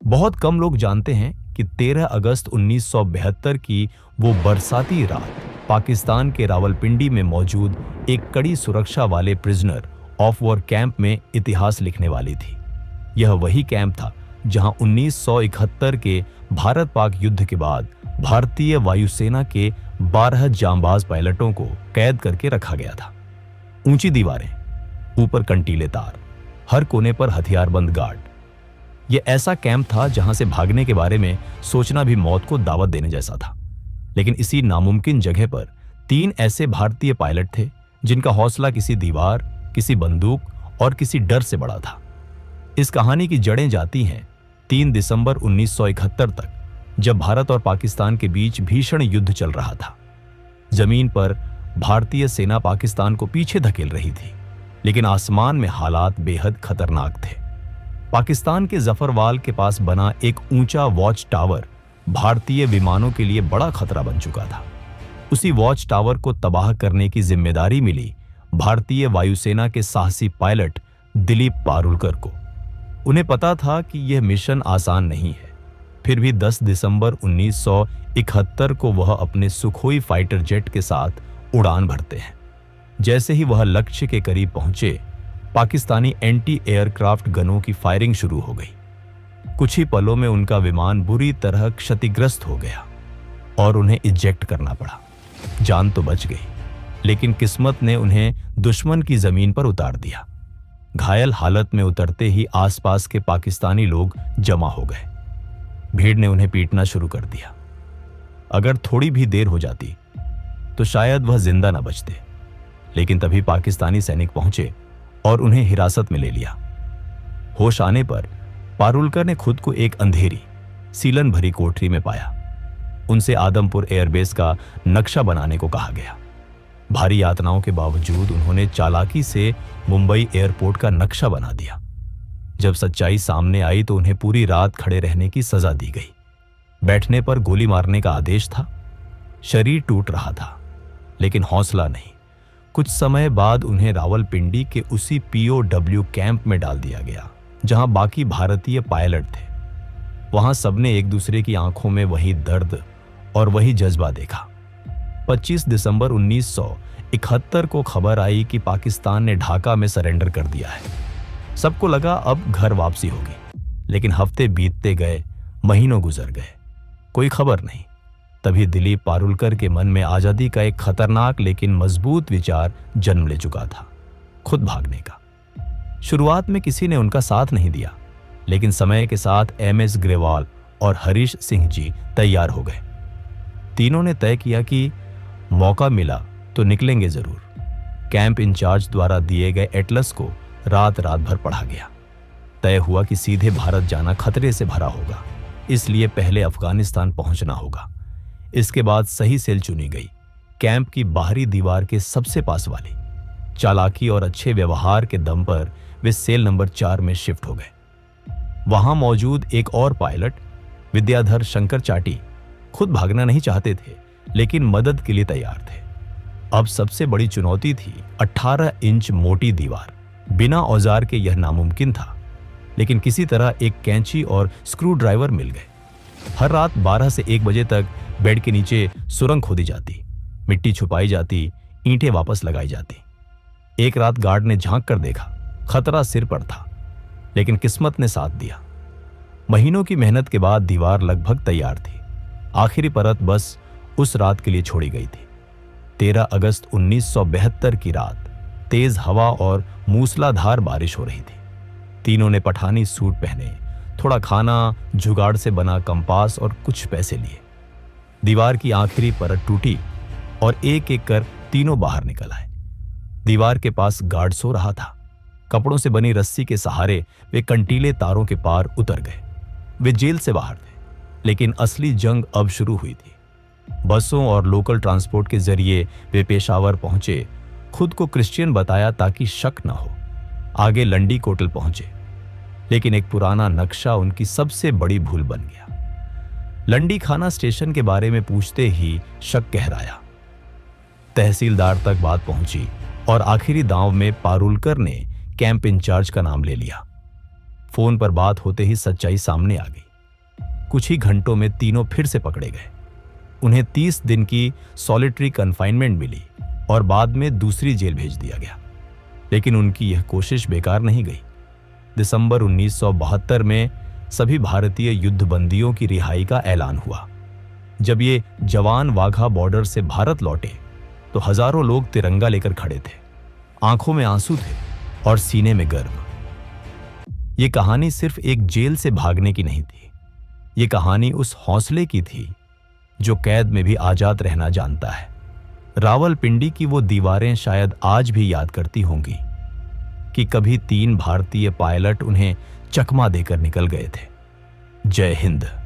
बहुत कम लोग जानते हैं कि 13 अगस्त 1972 की वो बरसाती रात पाकिस्तान के रावलपिंडी में मौजूद एक कड़ी सुरक्षा वाले प्रिजनर ऑफ वॉर कैंप में इतिहास लिखने वाली थी। यह वही कैंप था जहां 1971 के भारत पाक युद्ध के बाद भारतीय वायुसेना के 12 जांबाज पायलटों को कैद करके रखा गया था। ऊंची दीवारें, ऊपर कंटीले तार, हर कोने पर हथियारबंद गार्ड। यह ऐसा कैंप था जहां से भागने के बारे में सोचना भी मौत को दावत देने जैसा था। लेकिन इसी नामुमकिन जगह पर 3 ऐसे भारतीय पायलट थे जिनका हौसला किसी दीवार, किसी बंदूक और किसी डर से बड़ा था। इस कहानी की जड़ें जाती हैं 3 दिसंबर 1971 तक, जब भारत और पाकिस्तान के बीच भीषण युद्ध चल रहा था। जमीन पर भारतीय सेना पाकिस्तान को पीछे धकेल रही थी, लेकिन आसमान में हालात बेहद खतरनाक थे। पाकिस्तान के जफरवाल के पास बना एक ऊंचा वॉच टावर भारतीय विमानों के लिए बड़ा खतरा बन चुका था। उसी वॉच टावर को तबाह करने की जिम्मेदारी मिली भारतीय वायुसेना के साहसी पायलट दिलीप पारुलकर को। उन्हें पता था कि यह मिशन आसान नहीं है, फिर भी 10 दिसंबर 1971 को वह अपने सुखोई फाइटर जेट के साथ उड़ान भरते हैं। जैसे ही वह लक्ष्य के करीब पहुंचे, पाकिस्तानी एंटी एयरक्राफ्ट गनों की फायरिंग शुरू हो गई। कुछ ही पलों में उनका विमान बुरी तरह क्षतिग्रस्त हो गया और उन्हें इजेक्ट करना पड़ा। जान तो बच गई, लेकिन किस्मत ने उन्हें दुश्मन की जमीन पर उतार दिया। घायल हालत में उतरते ही आसपास के पाकिस्तानी लोग जमा हो गए। भीड़ ने उन्हें पीटना शुरू कर दिया। अगर थोड़ी भी देर हो जाती तो शायद वह जिंदा न बचते, लेकिन तभी पाकिस्तानी सैनिक पहुंचे और उन्हें हिरासत में ले लिया। होश आने पर पारुलकर ने खुद को एक अंधेरी, सीलन भरी कोठरी में पाया। उनसे आदमपुर एयरबेस का नक्शा बनाने को कहा गया। भारी यातनाओं के बावजूद उन्होंने चालाकी से मुंबई एयरपोर्ट का नक्शा बना दिया। जब सच्चाई सामने आई तो उन्हें पूरी रात खड़े रहने की सजा दी गई। बैठने पर गोली मारने का आदेश था। शरीर टूट रहा था, लेकिन हौसला नहीं। कुछ समय बाद उन्हें रावलपिंडी के उसी पीओडब्ल्यू कैंप में डाल दिया गया जहां बाकी भारतीय पायलट थे। वहां सबने एक दूसरे की आंखों में वही दर्द और वही जज्बा देखा। 25 दिसंबर 1971 को खबर आई कि पाकिस्तान ने ढाका में सरेंडर कर दिया है। सबको लगा अब घर वापसी होगी, लेकिन हफ्ते बीतते गए, महीनों गुजर गए, कोई खबर नहीं। तभी दिलीप पारुलकर के मन में आजादी का एक खतरनाक लेकिन मजबूत विचार जन्म ले चुका था, खुद भागने का। शुरुआत में किसी ने उनका साथ नहीं दिया, लेकिन समय के साथ एमएस ग्रेवाल और हरीश सिंह जी तैयार हो गए। तीनों ने तय किया कि मौका मिला तो निकलेंगे जरूर। कैंप इंचार्ज द्वारा दिए गए एटलस को रात भर पढ़ा गया। तय हुआ कि सीधे भारत जाना खतरे से भरा होगा, इसलिए पहले अफगानिस्तान पहुंचना होगा। इसके बाद सही सेल चुनी गई। कैंप की बाहरी दीवार के सबसे पास वाली। चालाकी और अच्छे व्यवहार के दम पर वे सेल नंबर 4 में शिफ्ट हो गए। वहां मौजूद एक और पायलट विद्याधर शंकर चाटी खुद भागना नहीं चाहते थे, लेकिन मदद के लिए तैयार थे। अब सबसे बड़ी चुनौती थी 18 इंच मोटी दीवार। बिना औजार के यह नामुमकिन था, लेकिन किसी तरह एक कैंची और स्क्रू ड्राइवर मिल गए। हर रात 12 से 1 बजे तक बेड के नीचे सुरंग खोदी जाती, मिट्टी छुपाई जाती, ईंटें वापस लगाई जाती। एक रात गार्ड ने झांक कर देखा, खतरा सिर पर था, लेकिन किस्मत ने साथ दिया। महीनों की मेहनत के बाद दीवार लगभग तैयार थी। आखिरी परत बस उस रात के लिए छोड़ी गई थी। 13 अगस्त 1972 की रात तेज हवा और मूसलाधार बारिश हो रही थी। तीनों ने पठानी सूट पहने, थोड़ा खाना, जुगाड़ से बना कंपास और कुछ पैसे लिए। दीवार की आखिरी परत टूटी और एक एक कर तीनों बाहर निकल आए। दीवार के पास गार्ड सो रहा था। कपड़ों से बनी रस्सी के सहारे वे कंटीले तारों के पार उतर गए। वे जेल से बाहर थे, लेकिन असली जंग अब शुरू हुई थी। बसों और लोकल ट्रांसपोर्ट के जरिए वे पेशावर पहुंचे। खुद को क्रिश्चियन बताया ताकि शक न हो। आगे लंडी कोटल पहुंचे, लेकिन एक पुराना नक्शा उनकी सबसे बड़ी भूल बन गया। लंडी खाना स्टेशन के बारे में पूछते ही शक गहराया। तहसीलदार तक बात पहुंची और आखिरी दांव में पारुलकर ने कैंप इंचार्ज का नाम ले लिया। फोन पर बात होते ही सच्चाई सामने आ गई। कुछ ही घंटों में तीनों फिर से पकड़े गए। उन्हें 30 दिन की सॉलिटरी कन्फाइनमेंट मिली और बाद में दूसरी जेल भेज दिया गया। लेकिन उनकी यह कोशिश बेकार नहीं गई। दिसंबर 1972 में सभी भारतीय युद्धबंदियों की रिहाई का ऐलान हुआ। जब ये जवान वाघा बॉर्डर से भारत लौटे तो हजारों लोग तिरंगा लेकर खड़े थे। आंखों में आंसू थे और सीने में गर्व। ये कहानी सिर्फ एक जेल से भागने की नहीं थी। ये कहानी उस हौसले की थी जो कैद में भी आजाद रहना जानता है। रावलपिंडी की वो दीवारें शायद आज भी याद करती होंगी कि कभी 3 भारतीय पायलट उन्हें चकमा देकर निकल गए थे। जय हिंद।